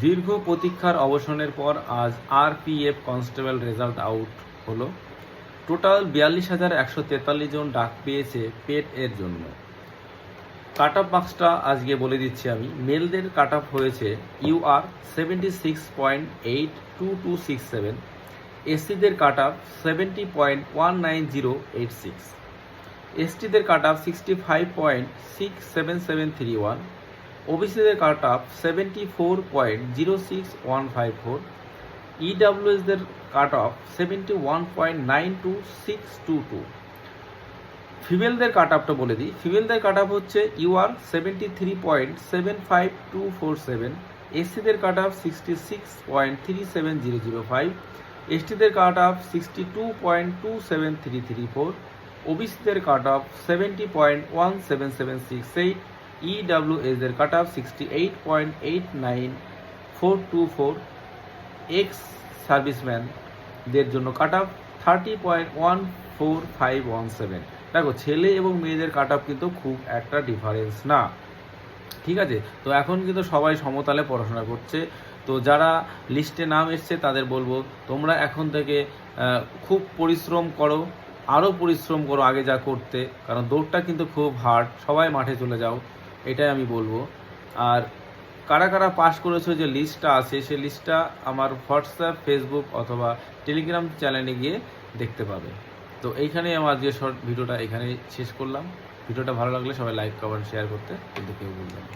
দীর্ঘ প্রতীক্ষার অবসানের পর আজ আরপিএফ কনস্টেবল রেজাল্ট আউট হলো। টোটাল 42,143 জন ডাক পেয়েছে পেট এর জন্য। কাট অফ মার্কসটা আজকে বলে দিচ্ছি আমি। মেলদের কাট অফ হয়েছে UR 76.82267, এসসিদের কাট অফ 70.19086, এসটিদের কাট অফ 65.67731, ওবিসিদের কাট অফ 74.06154, ইডাব্লিউএসদের কাট অফ 71.92622। ফিমেলদের কাট অফটা বলে দিই। ফিমেলদের কাট অফ হচ্ছে UR 73.75247, এসসিদের কাট অফ 66.37005, এসটিদের কাট অফ 62.27334, ওবিসিদের কাট অফ 70.17768, ইডাব্লিউএসদের কাট অফ 68.89424, এক্স সার্ভিসম্যানদের জন্য কাট অফ 30.14517। দেখো, ছেলে এবং মেয়েদের কাট অফ কিন্তু খুব একটা ডিফারেন্স না, ঠিক আছে। তো এখন কিন্তু সবাই সমতালে পড়াশোনা করছে। তো যারা লিস্টে নাম এসছে তাদের বলবো, তোমরা এখন থেকে খুব পরিশ্রম করো, আরও পরিশ্রম করো আগে যা করতে, কারণ দৌড়টা কিন্তু খুব হার্ড। সবাই মাঠে চলে যাও, এটাই আমি বলবো। আর কারা কারা পাস করেছো যে লিস্টটা আছে, সেই লিস্টটা আমার হোয়াটসঅ্যাপ, ফেসবুক অথবা টেলিগ্রাম চ্যানেলে গিয়ে দেখতে পাবে। তো এইখানেই আমার আজকে শর্ট ভিডিওটা এখানেই শেষ করলাম। ভিডিওটা ভালো লাগলে সবাই লাইক, কমেন্ট, শেয়ার করতে কিন্তু কেউ ভুলবেন না।